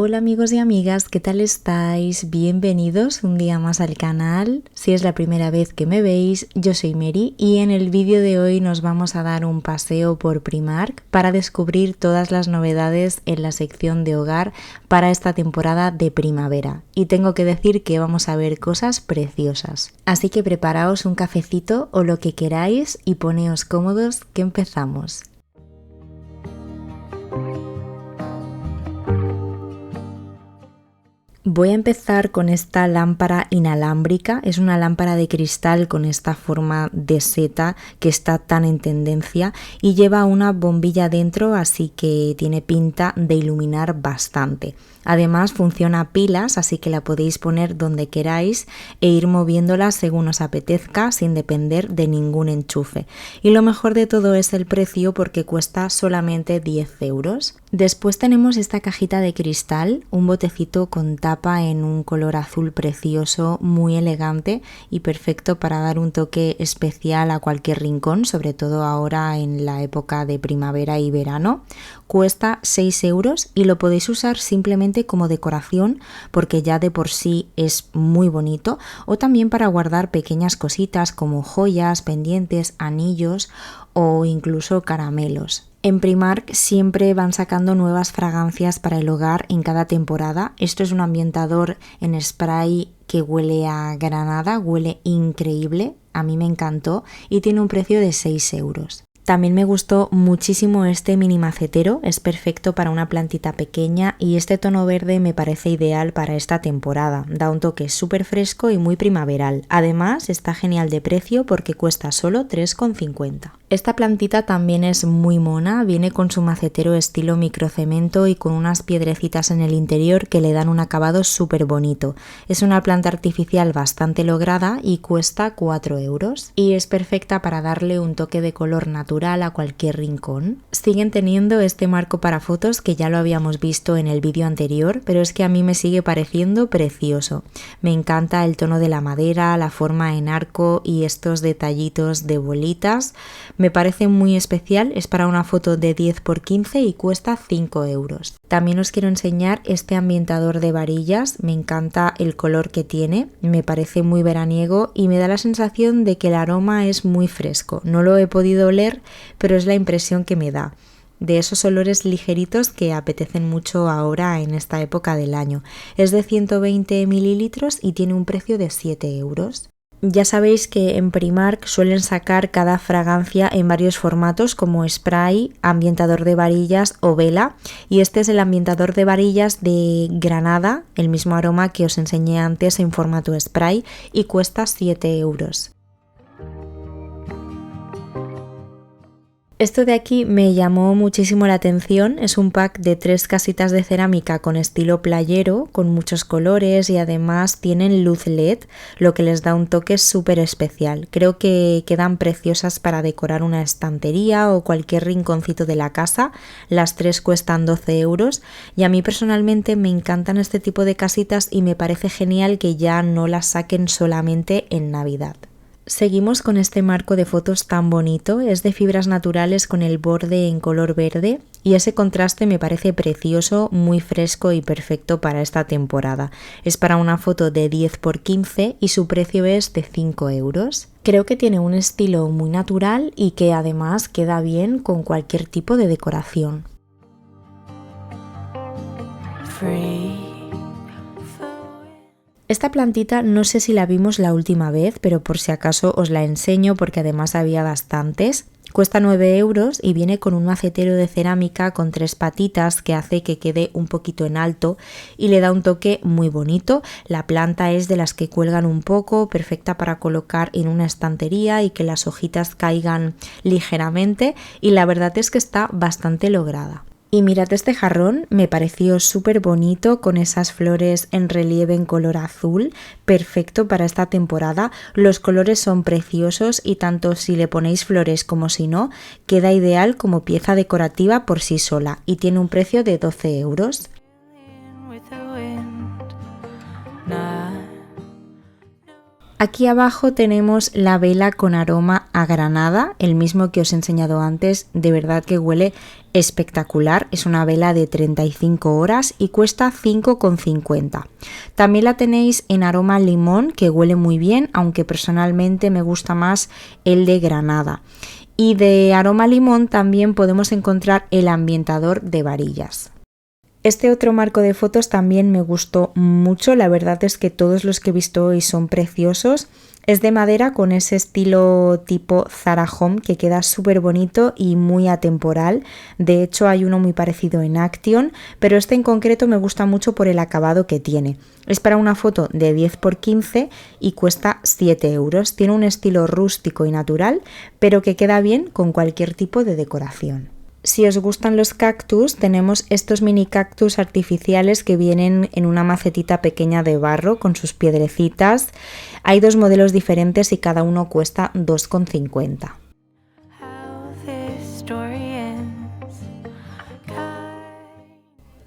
Hola amigos y amigas, ¿qué tal estáis? Bienvenidos un día más al canal. Si es la primera vez que me veis, yo soy Mary y en el vídeo de hoy nos vamos a dar un paseo por Primark para descubrir todas las novedades en la sección de hogar para esta temporada de primavera. Y tengo que decir que vamos a ver cosas preciosas. Así que preparaos un cafecito o lo que queráis y poneos cómodos que empezamos. Voy a empezar con esta lámpara inalámbrica, es una lámpara de cristal con esta forma de seta que está tan en tendencia y lleva una bombilla dentro, así que tiene pinta de iluminar bastante. Además funciona a pilas, así que la podéis poner donde queráis e ir moviéndola según os apetezca sin depender de ningún enchufe. Y lo mejor de todo es el precio porque cuesta solamente 10 euros. Después tenemos esta cajita de cristal, un botecito con tapa en un color azul precioso, muy elegante y perfecto para dar un toque especial a cualquier rincón, sobre todo ahora en la época de primavera y verano. Cuesta 6 euros y lo podéis usar simplemente como decoración porque ya de por sí es muy bonito, o también para guardar pequeñas cositas como joyas, pendientes, anillos o incluso caramelos. En Primark siempre van sacando nuevas fragancias para el hogar en cada temporada. Esto es un ambientador en spray que huele a granada, huele increíble, a mí me encantó y tiene un precio de 6 euros. También me gustó muchísimo este mini macetero, es perfecto para una plantita pequeña y este tono verde me parece ideal para esta temporada, da un toque súper fresco y muy primaveral. Además está genial de precio porque cuesta solo 3,50. Esta plantita también es muy mona, viene con su macetero estilo microcemento y con unas piedrecitas en el interior que le dan un acabado súper bonito. Es una planta artificial bastante lograda y cuesta 4 euros y es perfecta para darle un toque de color natural a cualquier rincón. Siguen teniendo este marco para fotos que ya lo habíamos visto en el vídeo anterior, pero es que a mí me sigue pareciendo precioso. Me encanta el tono de la madera, la forma en arco y estos detallitos de bolitas. Me parece muy especial, es para una foto de 10×15 y cuesta 5 euros. También os quiero enseñar este ambientador de varillas, me encanta el color que tiene, me parece muy veraniego y me da la sensación de que el aroma es muy fresco. No lo he podido oler, pero es la impresión que me da. De esos olores ligeritos que apetecen mucho ahora en esta época del año. Es de 120 mililitros y tiene un precio de 7 euros. Ya sabéis que en Primark suelen sacar cada fragancia en varios formatos como spray, ambientador de varillas o vela, y este es el ambientador de varillas de granada, el mismo aroma que os enseñé antes en formato spray y cuesta 7 euros. Esto de aquí me llamó muchísimo la atención, es un pack de 3 casitas de cerámica con estilo playero, con muchos colores y además tienen luz LED, lo que les da un toque súper especial. Creo que quedan preciosas para decorar una estantería o cualquier rinconcito de la casa, las 3 cuestan 12 euros y a mí personalmente me encantan este tipo de casitas y me parece genial que ya no las saquen solamente en Navidad. Seguimos con este marco de fotos tan bonito, es de fibras naturales con el borde en color verde y ese contraste me parece precioso, muy fresco y perfecto para esta temporada. Es para una foto de 10×15 y su precio es de 5 euros. Creo que tiene un estilo muy natural y que además queda bien con cualquier tipo de decoración. Esta plantita no sé si la vimos la última vez, pero por si acaso os la enseño porque además había bastantes. Cuesta 9 euros y viene con un macetero de cerámica con 3 patitas que hace que quede un poquito en alto y le da un toque muy bonito. La planta es de las que cuelgan un poco, perfecta para colocar en una estantería y que las hojitas caigan ligeramente y la verdad es que está bastante lograda. Y mirad este jarrón, me pareció súper bonito con esas flores en relieve en color azul, perfecto para esta temporada. Los colores son preciosos y tanto si le ponéis flores como si no, queda ideal como pieza decorativa por sí sola y tiene un precio de 12 euros. Aquí abajo tenemos la vela con aroma a granada, el mismo que os he enseñado antes. De verdad que huele espectacular. Es una vela de 35 horas y cuesta 5,50. También la tenéis en aroma limón, que huele muy bien, aunque personalmente me gusta más el de granada. Y de aroma limón también podemos encontrar el ambientador de varillas. Este otro marco de fotos también me gustó mucho, la verdad es que todos los que he visto hoy son preciosos. Es de madera con ese estilo tipo Zara Home que queda súper bonito y muy atemporal. De hecho hay uno muy parecido en Action, pero este en concreto me gusta mucho por el acabado que tiene. Es para una foto de 10×15 y cuesta 7 euros. Tiene un estilo rústico y natural, pero que queda bien con cualquier tipo de decoración. Si os gustan los cactus, tenemos estos mini cactus artificiales que vienen en una macetita pequeña de barro con sus piedrecitas. Hay dos modelos diferentes y cada uno cuesta 2,50.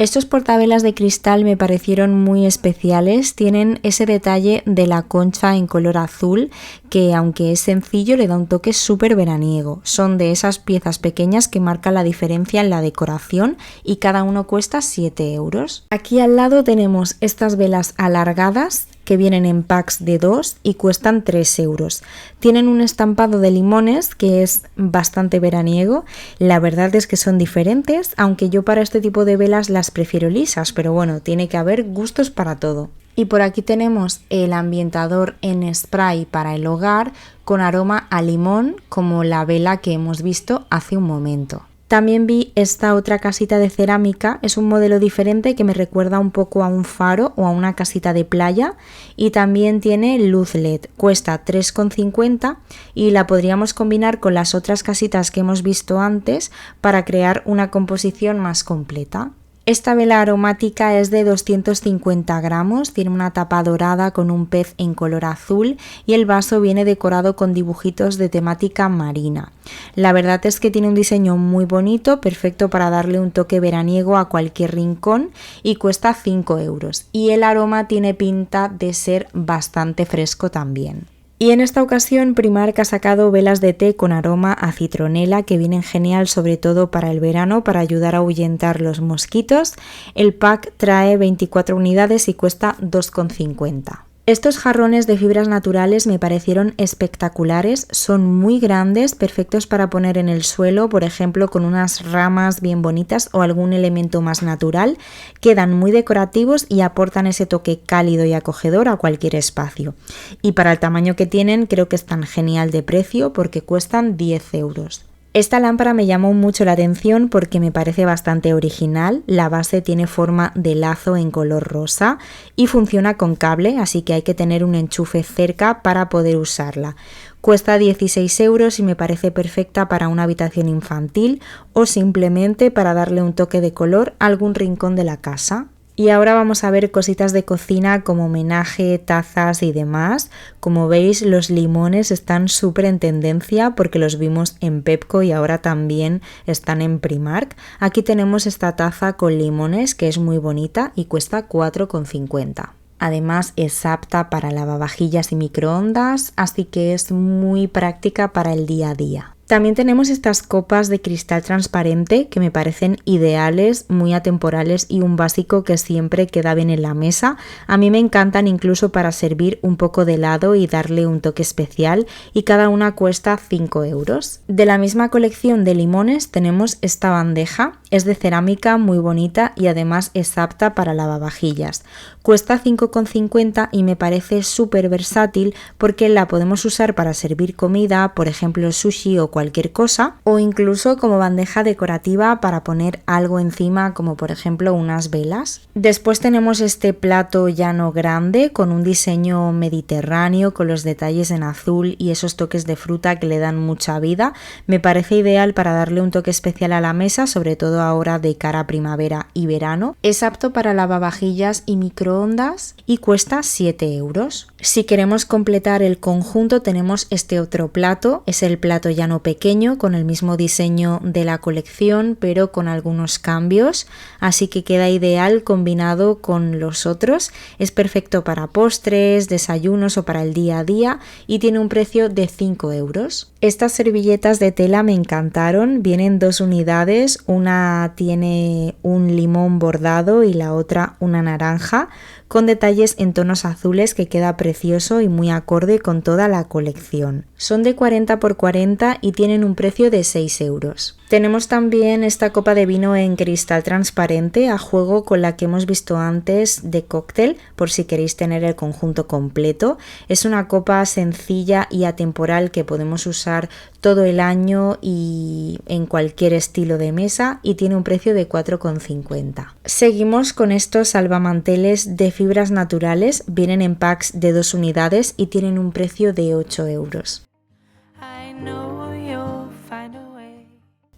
Estos portavelas de cristal me parecieron muy especiales, tienen ese detalle de la concha en color azul que aunque es sencillo le da un toque súper veraniego. Son de esas piezas pequeñas que marcan la diferencia en la decoración y cada uno cuesta 7 euros. Aquí al lado tenemos estas velas alargadas que vienen en packs de 2 y cuestan 3 euros. Tienen un estampado de limones que es bastante veraniego. La verdad es que son diferentes, aunque yo para este tipo de velas las prefiero lisas, pero bueno, tiene que haber gustos para todo. Y por aquí tenemos el ambientador en spray para el hogar con aroma a limón, como la vela que hemos visto hace un momento. También vi esta otra casita de cerámica, es un modelo diferente que me recuerda un poco a un faro o a una casita de playa y también tiene luz LED, cuesta 3,50 y la podríamos combinar con las otras casitas que hemos visto antes para crear una composición más completa. Esta vela aromática es de 250 gramos, tiene una tapa dorada con un pez en color azul y el vaso viene decorado con dibujitos de temática marina. La verdad es que tiene un diseño muy bonito, perfecto para darle un toque veraniego a cualquier rincón y cuesta 5 euros. Y el aroma tiene pinta de ser bastante fresco también. Y en esta ocasión Primark ha sacado velas de té con aroma a citronela que vienen genial sobre todo para el verano para ayudar a ahuyentar los mosquitos. El pack trae 24 unidades y cuesta 2,50. Estos jarrones de fibras naturales me parecieron espectaculares, son muy grandes, perfectos para poner en el suelo, por ejemplo con unas ramas bien bonitas o algún elemento más natural, quedan muy decorativos y aportan ese toque cálido y acogedor a cualquier espacio. Y para el tamaño que tienen creo que están genial de precio porque cuestan 10 euros. Esta lámpara me llamó mucho la atención porque me parece bastante original. La base tiene forma de lazo en color rosa y funciona con cable, así que hay que tener un enchufe cerca para poder usarla. Cuesta 16 euros y me parece perfecta para una habitación infantil o simplemente para darle un toque de color a algún rincón de la casa. Y ahora vamos a ver cositas de cocina como homenaje, tazas y demás. Como veis, los limones están súper en tendencia porque los vimos en Pepco y ahora también están en Primark. Aquí tenemos esta taza con limones que es muy bonita y cuesta 4,50. Además es apta para lavavajillas y microondas, así que es muy práctica para el día a día. También tenemos estas copas de cristal transparente que me parecen ideales, muy atemporales y un básico que siempre queda bien en la mesa. A mí me encantan incluso para servir un poco de helado y darle un toque especial y cada una cuesta 5 euros. De la misma colección de limones tenemos esta bandeja, es de cerámica muy bonita y además es apta para lavavajillas. Cuesta 5,50 y me parece súper versátil porque la podemos usar para servir comida, por ejemplo sushi o cualquier cosa, o incluso como bandeja decorativa para poner algo encima como por ejemplo unas velas. Después tenemos este plato llano grande con un diseño mediterráneo con los detalles en azul y esos toques de fruta que le dan mucha vida. Me parece ideal para darle un toque especial a la mesa, sobre todo todo ahora de cara a primavera y verano. Es apto para lavavajillas y microondas y cuesta 7 euros. Si queremos completar el conjunto tenemos este otro plato, es el plato llano pequeño con el mismo diseño de la colección pero con algunos cambios, así que queda ideal combinado con los otros. Es perfecto para postres, desayunos o para el día a día y tiene un precio de 5 euros. Estas servilletas de tela me encantaron, vienen 2 unidades, una tiene un limón bordado y la otra una naranja, con detalles en tonos azules que queda precioso y muy acorde con toda la colección. Son de 40 por 40 y tienen un precio de 6 euros. Tenemos también esta copa de vino en cristal transparente a juego con la que hemos visto antes de cóctel, por si queréis tener el conjunto completo. Es una copa sencilla y atemporal que podemos usar todo el año y en cualquier estilo de mesa y tiene un precio de 4,50. Seguimos con estos salvamanteles de fibras naturales, vienen en packs de 2 unidades y tienen un precio de 8 euros.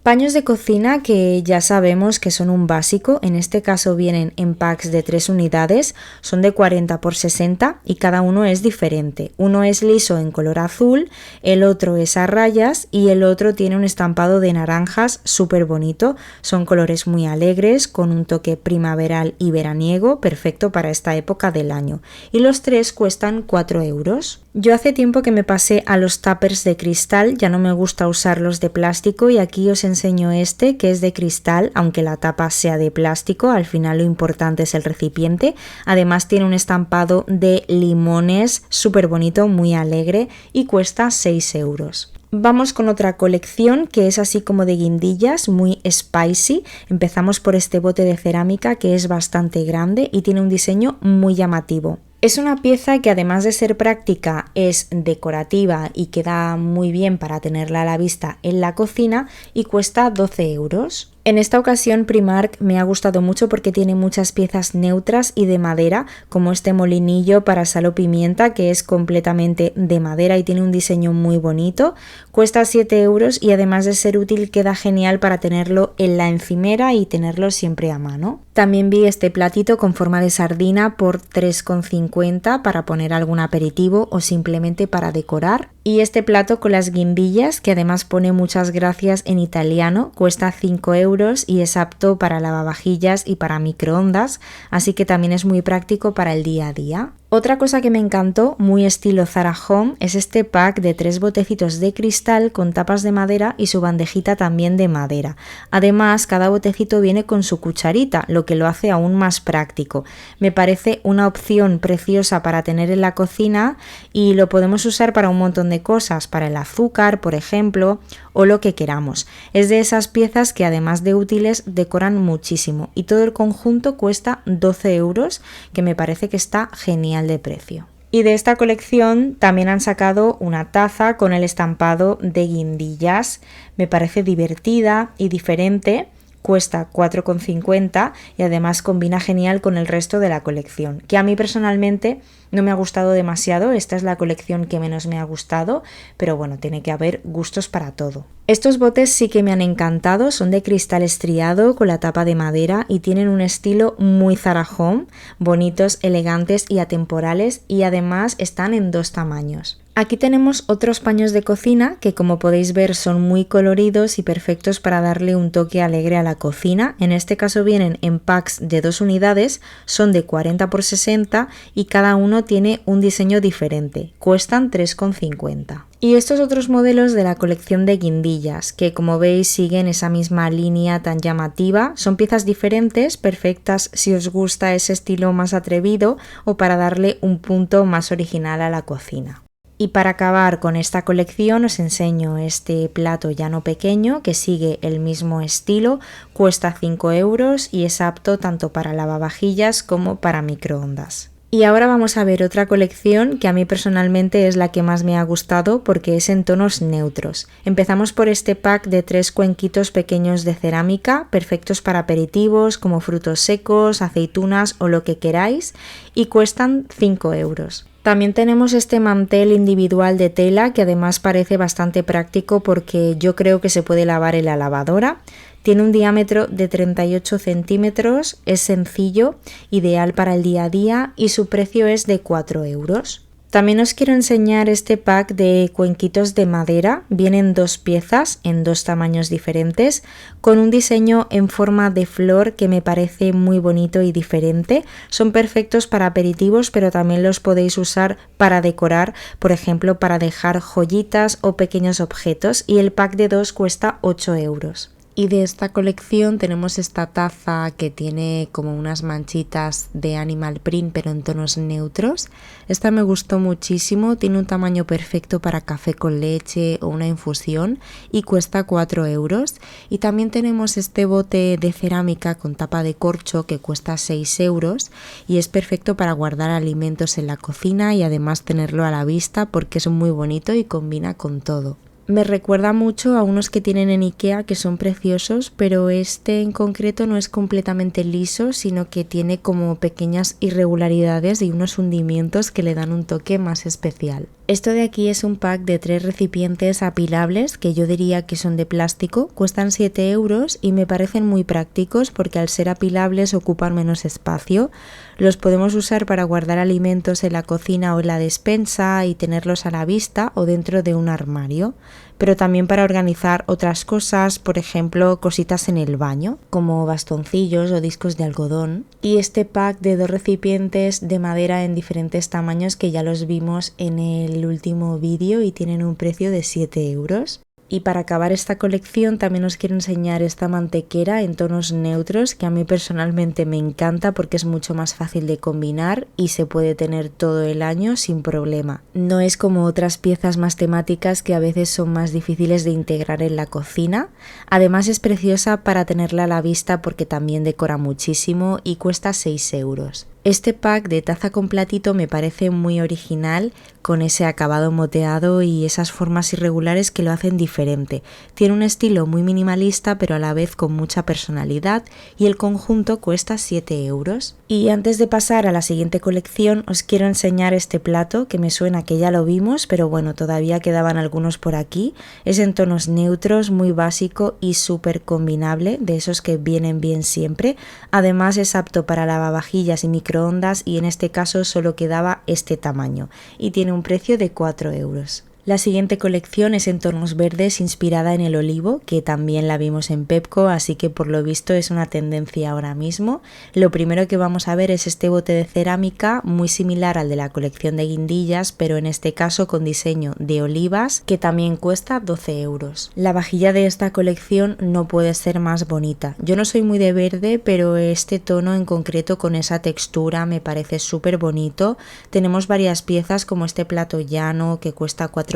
Paños de cocina que ya sabemos que son un básico, en este caso vienen en packs de 3 unidades, son de 40 por 60 y cada uno es diferente. Uno es liso en color azul, el otro es a rayas y el otro tiene un estampado de naranjas súper bonito. Son colores muy alegres con un toque primaveral y veraniego, perfecto para esta época del año. Y los 3 cuestan 4 euros. Yo hace tiempo que me pasé a los tuppers de cristal, ya no me gusta usarlos de plástico y aquí os enseño este que es de cristal, aunque la tapa sea de plástico, al final lo importante es el recipiente. Además tiene un estampado de limones súper bonito, muy alegre y cuesta 6 euros. Vamos con otra colección que es así como de guindillas, muy spicy. Empezamos por este bote de cerámica que es bastante grande y tiene un diseño muy llamativo. Es una pieza que además de ser práctica es decorativa y queda muy bien para tenerla a la vista en la cocina y cuesta 12 euros. En esta ocasión Primark me ha gustado mucho porque tiene muchas piezas neutras y de madera, como este molinillo para sal o pimienta que es completamente de madera y tiene un diseño muy bonito. Cuesta 7 euros y además de ser útil queda genial para tenerlo en la encimera y tenerlo siempre a mano. También vi este platito con forma de sardina por 3,50 para poner algún aperitivo o simplemente para decorar. Y este plato con las guindillas, que además pone muchas gracias en italiano, cuesta 5 euros y es apto para lavavajillas y para microondas, así que también es muy práctico para el día a día. Otra cosa que me encantó, muy estilo Zara Home, es este pack de 3 botecitos de cristal con tapas de madera y su bandejita también de madera. Además, cada botecito viene con su cucharita, lo que lo hace aún más práctico. Me parece una opción preciosa para tener en la cocina y lo podemos usar para un montón de cosas, para el azúcar, por ejemplo, o lo que queramos. Es de esas piezas que además de útiles decoran muchísimo y todo el conjunto cuesta 12 euros, que me parece que está genial de precio. Y de esta colección también han sacado una taza con el estampado de guindillas. Me parece divertida y diferente. Cuesta 4,50 y además combina genial con el resto de la colección, que a mí personalmente no me ha gustado demasiado. Esta es la colección que menos me ha gustado, pero bueno, tiene que haber gustos para todo. Estos botes sí que me han encantado, son de cristal estriado con la tapa de madera y tienen un estilo muy Zara Home, bonitos, elegantes y atemporales, y además están en 2 tamaños. Aquí tenemos otros paños de cocina que, como podéis ver, son muy coloridos y perfectos para darle un toque alegre a la cocina. En este caso vienen en packs de 2 unidades, son de 40 por 60 y cada uno tiene un diseño diferente. Cuestan 3,50. Y estos otros modelos de la colección de guindillas, que como veis siguen esa misma línea tan llamativa, son piezas diferentes, perfectas si os gusta ese estilo más atrevido o para darle un punto más original a la cocina. Y para acabar con esta colección os enseño este plato llano pequeño que sigue el mismo estilo, cuesta 5 euros y es apto tanto para lavavajillas como para microondas. Y ahora vamos a ver otra colección que a mí personalmente es la que más me ha gustado porque es en tonos neutros. Empezamos por este pack de 3 cuenquitos pequeños de cerámica, perfectos para aperitivos como frutos secos, aceitunas o lo que queráis, y cuestan 5 euros. También tenemos este mantel individual de tela que además parece bastante práctico porque yo creo que se puede lavar en la lavadora. Tiene un diámetro de 38 centímetros, es sencillo, ideal para el día a día y su precio es de 4 euros. También os quiero enseñar este pack de cuenquitos de madera. Vienen 2 piezas en 2 tamaños diferentes con un diseño en forma de flor que me parece muy bonito y diferente. Son perfectos para aperitivos, pero también los podéis usar para decorar, por ejemplo para dejar joyitas o pequeños objetos, y el pack de 2 cuesta 8 euros. Y de esta colección tenemos esta taza que tiene como unas manchitas de animal print pero en tonos neutros. Esta me gustó muchísimo, tiene un tamaño perfecto para café con leche o una infusión y cuesta 4 euros. Y también tenemos este bote de cerámica con tapa de corcho que cuesta 6 euros y es perfecto para guardar alimentos en la cocina y además tenerlo a la vista porque es muy bonito y combina con todo. Me recuerda mucho a unos que tienen en IKEA que son preciosos, pero este en concreto no es completamente liso, sino que tiene como pequeñas irregularidades y unos hundimientos que le dan un toque más especial. Esto de aquí es un pack de 3 recipientes apilables que yo diría que son de plástico, cuestan 7 euros y me parecen muy prácticos porque al ser apilables ocupan menos espacio. Los podemos usar para guardar alimentos en la cocina o en la despensa y tenerlos a la vista o dentro de un armario, pero también para organizar otras cosas, por ejemplo cositas en el baño, como bastoncillos o discos de algodón. Y este pack de 2 recipientes de madera en diferentes tamaños que ya los vimos en el último vídeo y tienen un precio de 7 euros. Y para acabar esta colección también os quiero enseñar esta mantequera en tonos neutros que a mí personalmente me encanta porque es mucho más fácil de combinar y se puede tener todo el año sin problema. No es como otras piezas más temáticas que a veces son más difíciles de integrar en la cocina. Además es preciosa para tenerla a la vista porque también decora muchísimo y cuesta 6 euros. Este pack de taza con platito me parece muy original, con ese acabado moteado y esas formas irregulares que lo hacen diferente. Tiene un estilo muy minimalista pero a la vez con mucha personalidad y el conjunto cuesta 7 euros. Y antes de pasar a la siguiente colección os quiero enseñar este plato que me suena que ya lo vimos, pero bueno, todavía quedaban algunos por aquí. Es en tonos neutros, muy básico y súper combinable, de esos que vienen bien siempre. Además es apto para lavavajillas y microondas y en este caso solo quedaba este tamaño y tiene un precio de 4 euros. La siguiente colección es en tonos verdes inspirada en el olivo, que también la vimos en Pepco, así que por lo visto es una tendencia ahora mismo. Lo primero que vamos a ver es este bote de cerámica muy similar al de la colección de guindillas, pero en este caso con diseño de olivas, que también cuesta 12 euros. La vajilla de esta colección no puede ser más bonita. Yo no soy muy de verde, pero este tono en concreto con esa textura me parece súper bonito. Tenemos varias piezas como este plato llano que cuesta 4,50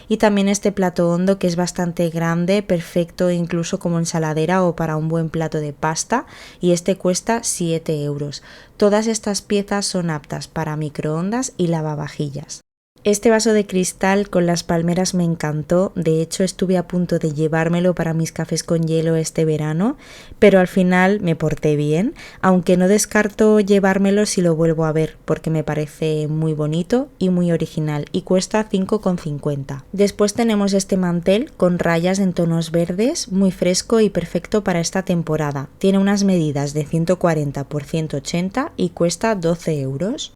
y también este plato hondo que es bastante grande, perfecto incluso como ensaladera o para un buen plato de pasta, y este cuesta 7 euros. Todas estas piezas son aptas para microondas y lavavajillas. Este vaso de cristal con las palmeras me encantó, de hecho estuve a punto de llevármelo para mis cafés con hielo este verano, pero al final me porté bien, aunque no descarto llevármelo si lo vuelvo a ver, porque me parece muy bonito y muy original y cuesta 5,50. Después tenemos este mantel con rayas en tonos verdes, muy fresco y perfecto para esta temporada. Tiene unas medidas de 140 por 180 y cuesta 12 euros.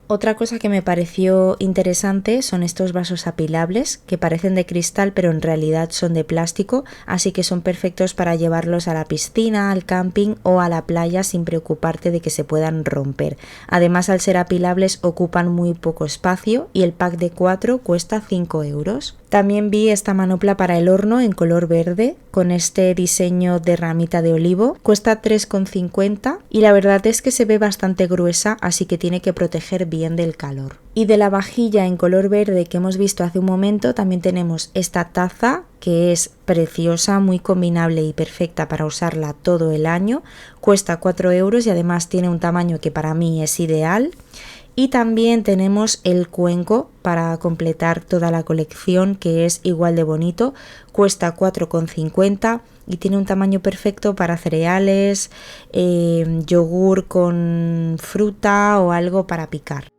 Otra cosa que me pareció interesante son estos vasos apilables que parecen de cristal pero en realidad son de plástico, así que son perfectos para llevarlos a la piscina, al camping o a la playa sin preocuparte de que se puedan romper. Además, al ser apilables ocupan muy poco espacio y el pack de 4 cuesta 5 euros. También vi esta manopla para el horno en color verde con este diseño de ramita de olivo. Cuesta 3,50 y la verdad es que se ve bastante gruesa, así que tiene que proteger bien del calor. Y de la vajilla en color verde que hemos visto hace un momento también tenemos esta taza que es preciosa, muy combinable y perfecta para usarla todo el año. Cuesta 4 euros y además tiene un tamaño que para mí es ideal. Y también tenemos el cuenco para completar toda la colección, que es igual de bonito, cuesta 4,50 y tiene un tamaño perfecto para cereales, yogur con fruta o algo para picar.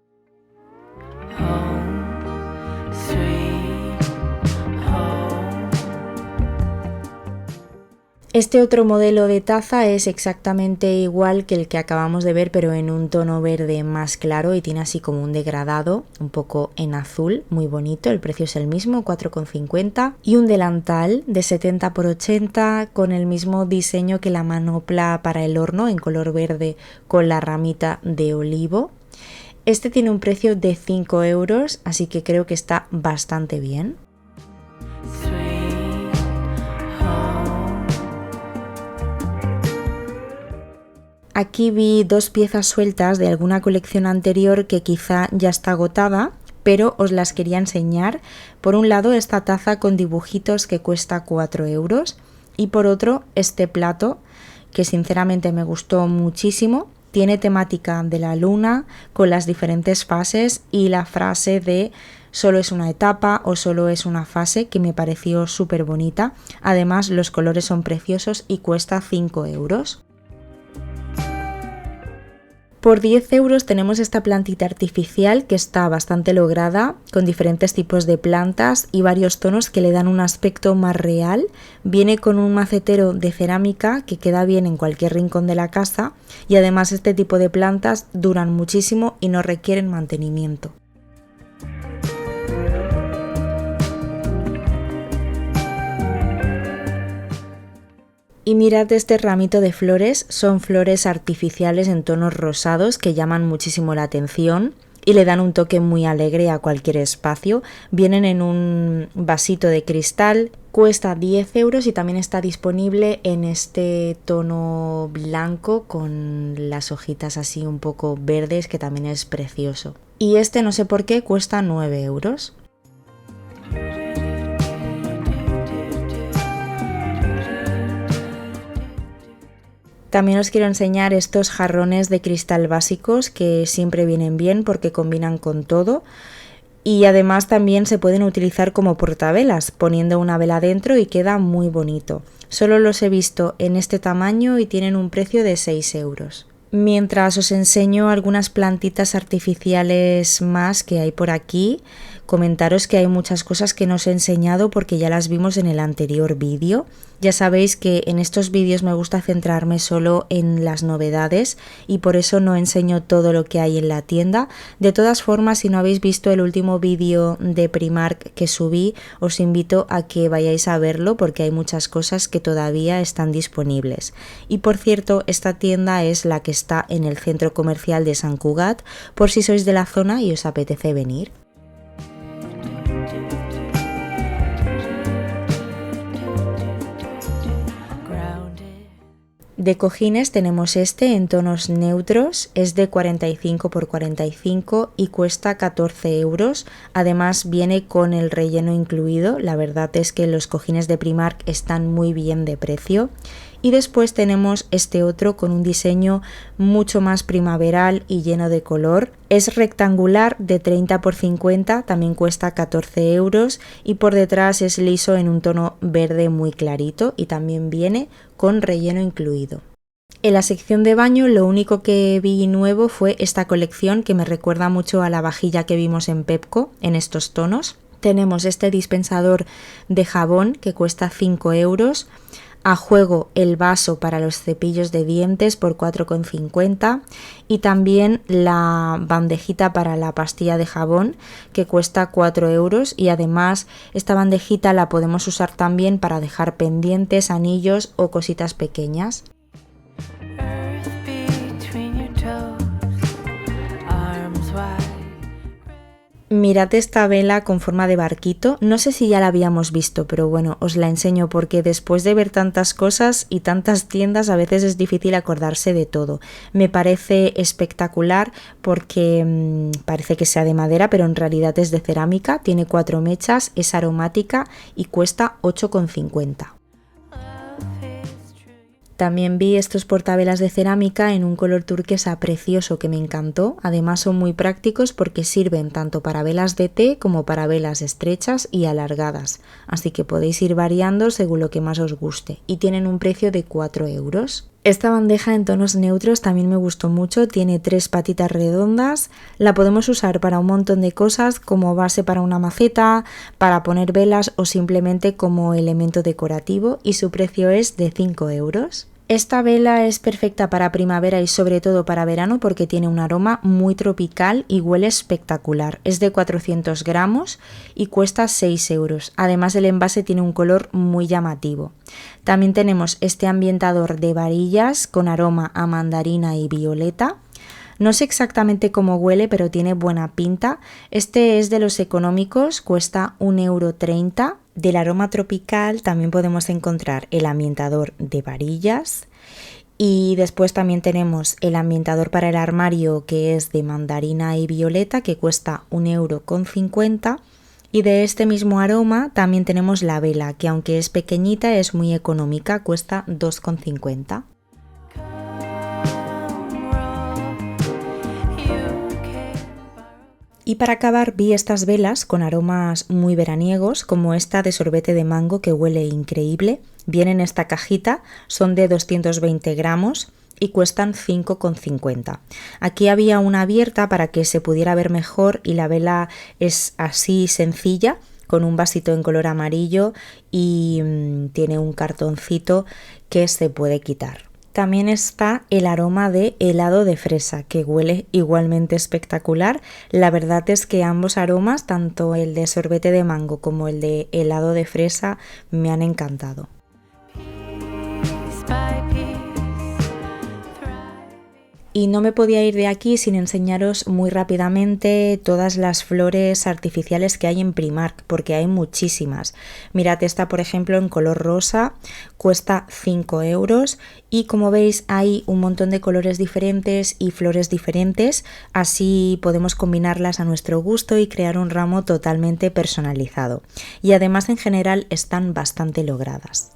Este otro modelo de taza es exactamente igual que el que acabamos de ver, pero en un tono verde más claro y tiene así como un degradado un poco en azul, muy bonito. El precio es el mismo, 4,50, y un delantal de 70 por 80 con el mismo diseño que la manopla para el horno en color verde con la ramita de olivo. Este tiene un precio de 5 euros, así que creo que está bastante bien. Aquí vi dos piezas sueltas de alguna colección anterior que quizá ya está agotada, pero os las quería enseñar. Por un lado, esta taza con dibujitos que cuesta 4 euros y por otro, este plato que sinceramente me gustó muchísimo. Tiene temática de la luna con las diferentes fases y la frase de solo es una etapa o solo es una fase, que me pareció súper bonita. Además, los colores son preciosos y cuesta 5 euros. Por 10 euros tenemos esta plantita artificial que está bastante lograda, con diferentes tipos de plantas y varios tonos que le dan un aspecto más real. Viene con un macetero de cerámica que queda bien en cualquier rincón de la casa y además este tipo de plantas duran muchísimo y no requieren mantenimiento. Y mirad este ramito de flores, son flores artificiales en tonos rosados que llaman muchísimo la atención y le dan un toque muy alegre a cualquier espacio. Vienen en un vasito de cristal, cuesta 10 euros y también está disponible en este tono blanco con las hojitas así un poco verdes, que también es precioso. Y este no sé por qué cuesta 9 euros. También os quiero enseñar estos jarrones de cristal básicos que siempre vienen bien porque combinan con todo y además también se pueden utilizar como portavelas poniendo una vela dentro y queda muy bonito. Solo los he visto en este tamaño y tienen un precio de 6 euros. Mientras os enseño algunas plantitas artificiales más que hay por aquí, comentaros que hay muchas cosas que no os he enseñado porque ya las vimos en el anterior vídeo. Ya sabéis que en estos vídeos me gusta centrarme solo en las novedades y por eso no enseño todo lo que hay en la tienda. De todas formas, si no habéis visto el último vídeo de Primark que subí, os invito a que vayáis a verlo porque hay muchas cosas que todavía están disponibles. Y por cierto, esta tienda es la que está en el centro comercial de Sant Cugat, por si sois de la zona y os apetece venir. De cojines tenemos este en tonos neutros, es de 45 por 45 y cuesta 14 euros. Además viene con el relleno incluido, la verdad es que los cojines de Primark están muy bien de precio. Y después tenemos este otro con un diseño mucho más primaveral y lleno de color. Es rectangular de 30 por 50, también cuesta 14 euros y por detrás es liso en un tono verde muy clarito y también viene con relleno incluido. En la sección de baño lo único que vi nuevo fue esta colección que me recuerda mucho a la vajilla que vimos en Pepco en estos tonos. Tenemos este dispensador de jabón que cuesta 5 euros. A juego el vaso para los cepillos de dientes por 4,50 y también la bandejita para la pastilla de jabón que cuesta 4 euros y además esta bandejita la podemos usar también para dejar pendientes, anillos o cositas pequeñas. Mirad esta vela con forma de barquito, no sé si ya la habíamos visto, pero bueno, os la enseño porque después de ver tantas cosas y tantas tiendas a veces es difícil acordarse de todo. Me parece espectacular porque parece que sea de madera, pero en realidad es de cerámica, tiene 4 mechas, es aromática y cuesta 8,50. También vi estos portavelas de cerámica en un color turquesa precioso que me encantó. Además son muy prácticos porque sirven tanto para velas de té como para velas estrechas y alargadas. Así que podéis ir variando según lo que más os guste. Y tienen un precio de 4 euros. Esta bandeja en tonos neutros también me gustó mucho, tiene 3 patitas redondas, la podemos usar para un montón de cosas como base para una maceta, para poner velas o simplemente como elemento decorativo y su precio es de 5 euros. Esta vela es perfecta para primavera y sobre todo para verano porque tiene un aroma muy tropical y huele espectacular. Es de 400 gramos y cuesta 6 euros. Además el envase tiene un color muy llamativo. También tenemos este ambientador de varillas con aroma a mandarina y violeta. No sé exactamente cómo huele, pero tiene buena pinta. Este es de los económicos, cuesta 1,30 €. Del aroma tropical también podemos encontrar el ambientador de varillas y después también tenemos el ambientador para el armario que es de mandarina y violeta que cuesta 1,50 € y de este mismo aroma también tenemos la vela que aunque es pequeñita es muy económica, cuesta 2,50 €. Y para acabar vi estas velas con aromas muy veraniegos, como esta de sorbete de mango que huele increíble. Viene en esta cajita, son de 220 gramos y cuestan 5,50 €. Aquí había una abierta para que se pudiera ver mejor y la vela es así sencilla, con un vasito en color amarillo y tiene un cartoncito que se puede quitar. También está el aroma de helado de fresa, que huele igualmente espectacular. La verdad es que ambos aromas, tanto el de sorbete de mango como el de helado de fresa, me han encantado. Y no me podía ir de aquí sin enseñaros muy rápidamente todas las flores artificiales que hay en Primark, porque hay muchísimas. Mirad, esta por ejemplo en color rosa cuesta 5 euros y como veis hay un montón de colores diferentes y flores diferentes, así podemos combinarlas a nuestro gusto y crear un ramo totalmente personalizado. Y además en general están bastante logradas.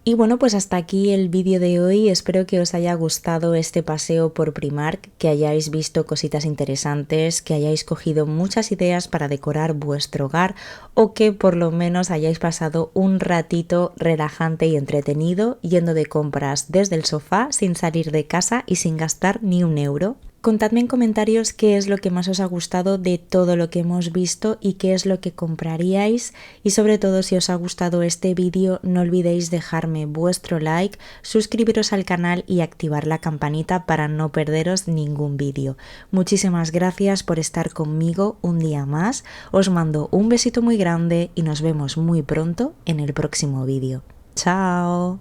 Y bueno, pues hasta aquí el vídeo de hoy. Espero que os haya gustado este paseo por Primark, que hayáis visto cositas interesantes, que hayáis cogido muchas ideas para decorar vuestro hogar o que por lo menos hayáis pasado un ratito relajante y entretenido yendo de compras desde el sofá sin salir de casa y sin gastar ni un euro. Contadme en comentarios qué es lo que más os ha gustado de todo lo que hemos visto y qué es lo que compraríais y sobre todo si os ha gustado este vídeo no olvidéis dejarme vuestro like, suscribiros al canal y activar la campanita para no perderos ningún vídeo. Muchísimas gracias por estar conmigo un día más, os mando un besito muy grande y nos vemos muy pronto en el próximo vídeo. ¡Chao!